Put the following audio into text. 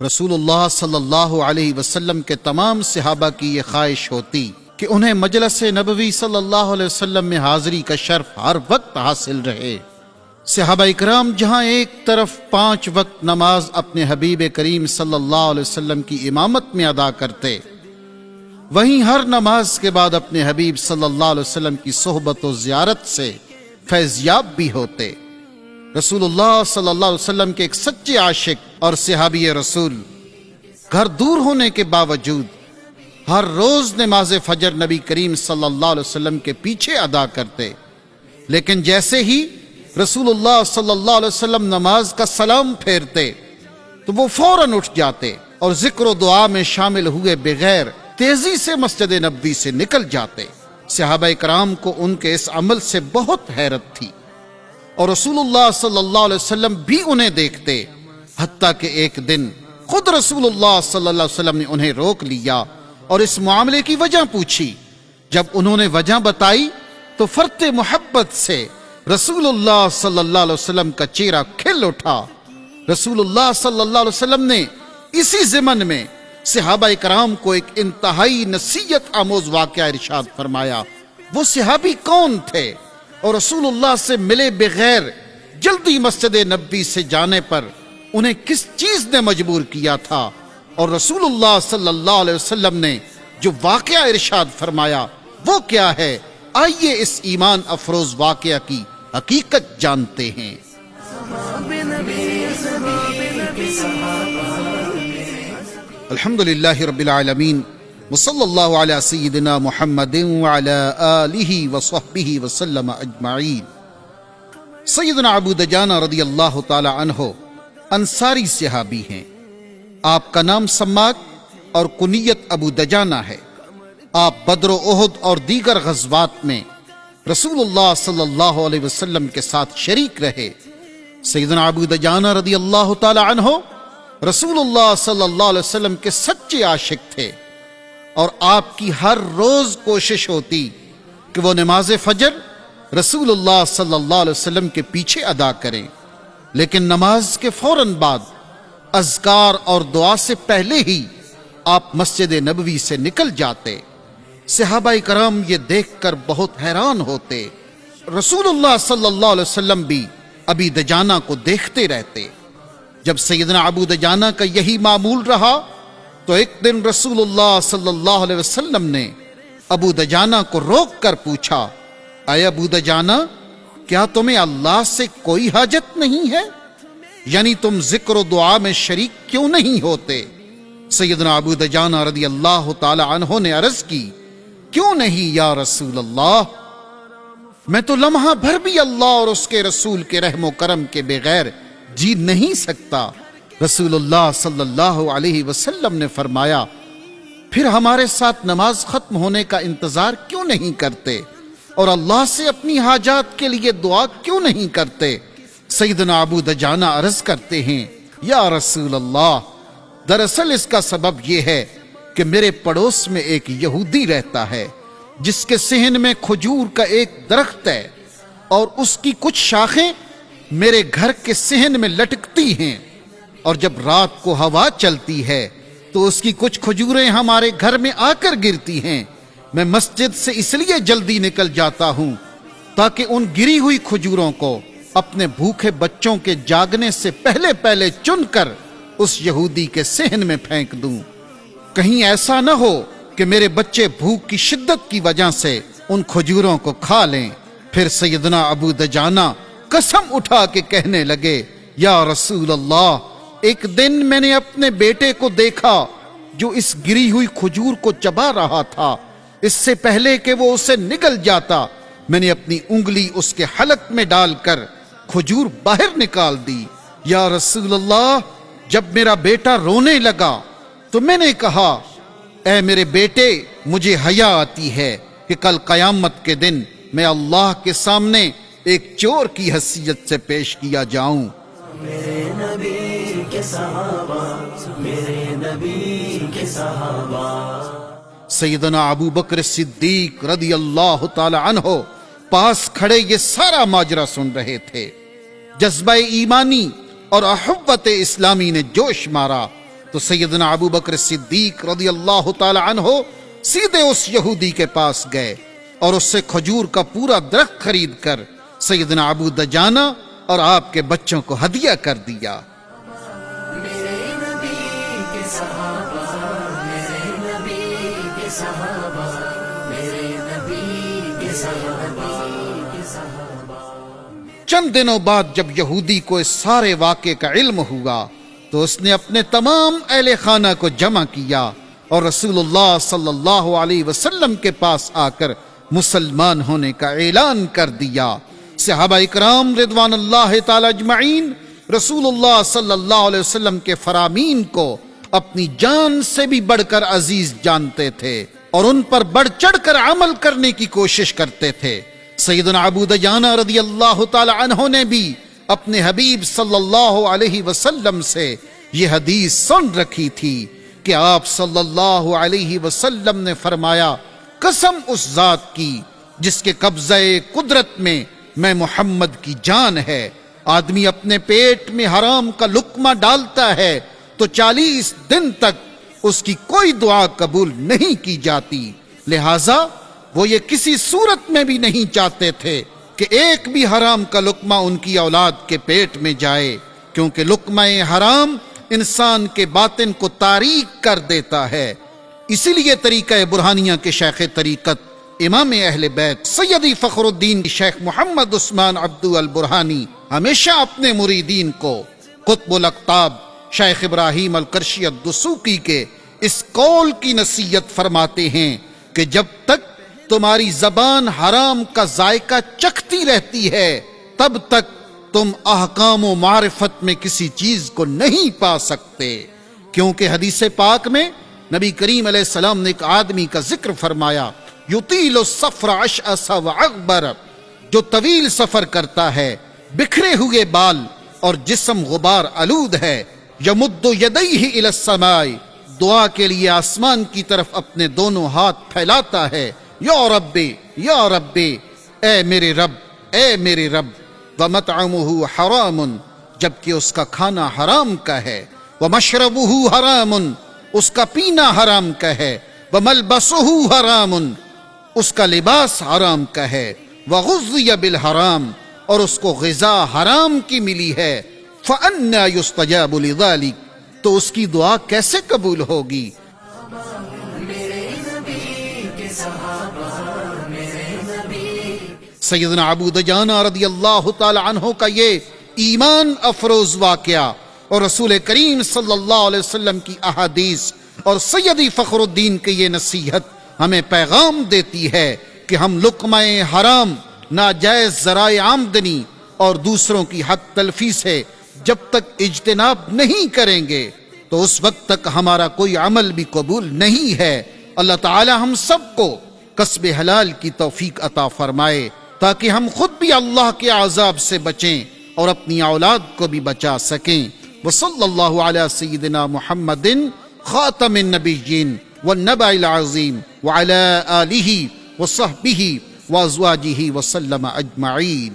رسول اللہ صلی اللہ علیہ وسلم کے تمام صحابہ کی یہ خواہش ہوتی کہ انہیں مجلس نبوی صلی اللہ علیہ وسلم میں حاضری کا شرف ہر وقت حاصل رہے۔ صحابہ اکرام جہاں ایک طرف 5 وقت نماز اپنے حبیب کریم صلی اللہ علیہ وسلم کی امامت میں ادا کرتے، وہیں ہر نماز کے بعد اپنے حبیب صلی اللہ علیہ وسلم کی صحبت و زیارت سے فیضیاب بھی ہوتے۔ رسول اللہ صلی اللہ علیہ وسلم کے ایک سچے عاشق اور صحابی رسول گھر دور ہونے کے باوجود ہر روز نماز فجر نبی کریم صلی اللہ علیہ وسلم کے پیچھے ادا کرتے، لیکن جیسے ہی رسول اللہ صلی اللہ علیہ وسلم نماز کا سلام پھیرتے تو وہ فوراً اٹھ جاتے اور ذکر و دعا میں شامل ہوئے بغیر تیزی سے مسجد نبوی سے نکل جاتے۔ صحابہ کرام کو ان کے اس عمل سے بہت حیرت تھی، اور رسول اللہ صلی اللہ علیہ وسلم بھی انہیں دیکھتے، حتیٰ کہ ایک دن خود رسول اللہ صلی اللہ علیہ وسلم نے انہیں روک لیا اور اس معاملے کی وجہ پوچھی۔ جب انہوں نے وجہ بتائی تو فرط محبت سے رسول اللہ صلی اللہ علیہ وسلم کا چہرہ کھل اٹھا۔ رسول اللہ صلی اللہ علیہ وسلم نے اسی ضمن میں صحابہ کرام کو ایک انتہائی نصیحت آموز واقعہ ارشاد فرمایا۔ وہ صحابی کون تھے اور رسول اللہ سے ملے بغیر جلدی مسجد نبوی سے جانے پر انہیں کس چیز نے مجبور کیا تھا، اور رسول اللہ صلی اللہ علیہ وسلم نے جو واقعہ ارشاد فرمایا وہ کیا ہے؟ آئیے اس ایمان افروز واقعہ کی حقیقت جانتے ہیں۔ الحمدللہ رب العالمین وصلی اللہ علی سیدنا محمد وعلی آلہ وصحبہ وسلم اجمعین۔ سیدنا ابو دجانہ رضی اللہ تعالی عنہ انصاری صحابی ہیں۔ آپ کا نام سماک اور کنیت ابو دجانہ ہے۔ آپ بدر و احد اور دیگر غزوات میں رسول اللہ صلی اللہ علیہ وسلم کے ساتھ شریک رہے۔ سیدنا ابو دجانہ رضی اللہ تعالی عنہ رسول اللہ صلی اللہ علیہ وسلم کے سچے عاشق تھے، اور آپ کی ہر روز کوشش ہوتی کہ وہ نماز فجر رسول اللہ صلی اللہ علیہ وسلم کے پیچھے ادا کریں، لیکن نماز کے فوراً بعد اذکار اور دعا سے پہلے ہی آپ مسجد نبوی سے نکل جاتے۔ صحابہ کرام یہ دیکھ کر بہت حیران ہوتے۔ رسول اللہ صلی اللہ علیہ وسلم بھی ابی دجانہ کو دیکھتے رہتے۔ جب سیدنا ابو دجانہ کا یہی معمول رہا تو ایک دن رسول اللہ صلی اللہ علیہ وسلم نے ابو دجانہ کو روک کر پوچھا، اے ابو دجانہ، کیا تمہیں اللہ سے کوئی حاجت نہیں ہے؟ یعنی تم ذکر و دعا میں شریک کیوں نہیں ہوتے؟ سیدنا ابو دجانہ رضی اللہ تعالی عنہ نے عرض کی، کیوں نہیں یا رسول اللہ، میں تو لمحہ بھر بھی اللہ اور اس کے رسول کے رحم و کرم کے بغیر جی نہیں سکتا۔ رسول اللہ صلی اللہ علیہ وسلم نے فرمایا، پھر ہمارے ساتھ نماز ختم ہونے کا انتظار کیوں نہیں کرتے اور اللہ سے اپنی حاجات کے لیے دعا کیوں نہیں کرتے؟ سیدنا ابو دجانہ عرض کرتے ہیں، یا رسول اللہ، دراصل اس کا سبب یہ ہے کہ میرے پڑوس میں ایک یہودی رہتا ہے جس کے صحن میں کھجور کا ایک درخت ہے، اور اس کی کچھ شاخیں میرے گھر کے صحن میں لٹکتی ہیں، اور جب رات کو ہوا چلتی ہے تو اس کی کچھ کھجوریں ہمارے گھر میں آ کر گرتی ہیں۔ میں مسجد سے اس لیے جلدی نکل جاتا ہوں تاکہ ان گری ہوئی کھجوروں کو اپنے بھوکے بچوں کے جاگنے سے پہلے چن کر اس یہودی کے صحن میں پھینک دوں، کہیں ایسا نہ ہو کہ میرے بچے بھوک کی شدت کی وجہ سے ان کھجوروں کو کھا لیں۔ پھر سیدنا ابو دجانہ قسم اٹھا کے کہنے لگے، یا رسول اللہ، ایک دن میں نے اپنے بیٹے کو دیکھا جو اس گری ہوئی کھجور کو چبا رہا تھا۔ اس سے پہلے کہ وہ اسے نگل جاتا، میں نے اپنی انگلی اس کے حلق میں ڈال کر کھجور باہر نکال دی۔ یا رسول اللہ، جب میرا بیٹا رونے لگا تو میں نے کہا، اے میرے بیٹے، مجھے حیا آتی ہے کہ کل قیامت کے دن میں اللہ کے سامنے ایک چور کی حیثیت سے پیش کیا جاؤں۔ میرے نبی کے صحابہ، میرے نبی کے صحابہ۔ سیدنا ابو بکر صدیق رضی اللہ تعالی عنہ پاس کھڑے یہ سارا ماجرا سن رہے تھے۔ جذبہ ایمانی اور احوت اسلامی نے جوش مارا، تو سیدنا ابو بکر صدیق رضی اللہ تعالی عنہ سیدھے اس یہودی کے پاس گئے اور اس سے کھجور کا پورا درخت خرید کر سیدنا ابو دجانہ اور آپ کے بچوں کو ہدیہ کر دیا۔ میرے نبی کے صحابہ، میرے نبی کے صحابہ، میرے نبی کے صحابہ۔ چند دنوں بعد جب یہودی کو اس سارے واقعے کا علم ہوا تو اس نے اپنے تمام اہل خانہ کو جمع کیا اور رسول اللہ صلی اللہ علیہ وسلم کے پاس آ کر مسلمان ہونے کا اعلان کر دیا۔ صحابہ اکرام رضوان اللہ تعالی اجمعین رسول اللہ صلی اللہ علیہ وسلم کے فرامین کو اپنی جان سے بھی بڑھ کر عزیز جانتے تھے اور ان پر بڑھ چڑھ کر عمل کرنے کی کوشش کرتے تھے۔ سیدنا ابو دجانہ رضی اللہ تعالی عنہ نے بھی اپنے حبیب صلی اللہ علیہ وسلم سے یہ حدیث سن رکھی تھی کہ آپ صلی اللہ علیہ وسلم نے فرمایا، قسم اس ذات کی جس کے قبضہ قدرت میں محمد کی جان ہے، آدمی اپنے پیٹ میں حرام کا لقمہ ڈالتا ہے تو 40 دن تک اس کی کوئی دعا قبول نہیں کی جاتی، لہذا وہ یہ کسی صورت میں بھی نہیں چاہتے تھے کہ ایک بھی حرام کا لقمہ ان کی اولاد کے پیٹ میں جائے، کیونکہ لقمہ حرام انسان کے باطن کو تاریک کر دیتا ہے۔ اسی لیے طریقہ برہانیہ کے شیخ طریقت امام اہل بیت سیدی فخر الدین شیخ محمد عثمان عبدو البرہانی ہمیشہ اپنے مریدین کو قطب الاقطاب شیخ ابراہیم القرشی الدسوقی کے اس قول کی نصیحت فرماتے ہیں کہ جب تک تمہاری زبان حرام کا ذائقہ چکھتی رہتی ہے تب تک تم احکام و معرفت میں کسی چیز کو نہیں پا سکتے، کیونکہ حدیث پاک میں نبی کریم علیہ السلام نے ایک آدمی کا ذکر فرمایا، یطیل السفر اشعث واغبر، جو طویل سفر کرتا ہے، بکھرے ہوئے بال اور جسم غبار آلود ہے، یمد یدیہ الی السماء، دعا کے لیے آسمان کی طرف اپنے دونوں ہاتھ پھیلاتا ہے، یا ربی یا ربی، اے میرے رب اے میرے رب، ومطعمہ حرام، جبکہ اس کا کھانا حرام کا ہے، ومشربہ حرام، اس کا پینا حرام کا ہے، وملبسہ حرام، اس کا لباس حرام کا ہے، وغذی بالحرام، اور اس کو غذا حرام کی ملی ہے، فأنى يستجاب لذلك، تو اس کی دعا کیسے قبول ہوگی؟ سیدنا ابو دجانہ رضی اللہ تعالی عنہ کا یہ ایمان افروز واقعہ اور رسول کریم صلی اللہ علیہ وسلم کی احادیث اور سیدی فخر الدین کی یہ نصیحت ہمیں پیغام دیتی ہے کہ ہم لقمہ حرام، ناجائز ذرائع آمدنی اور دوسروں کی حق تلفی سے جب تک اجتناب نہیں کریں گے تو اس وقت تک ہمارا کوئی عمل بھی قبول نہیں ہے۔ اللہ تعالی ہم سب کو کسب حلال کی توفیق عطا فرمائے تاکہ ہم خود بھی اللہ کے عذاب سے بچیں اور اپنی اولاد کو بھی بچا سکیں۔ وصلی اللہ علی سیدنا محمد خاتم النبیین والنبع العظیم وعلی آلہ وصحبہ وازواجہ وسلم اجمعین۔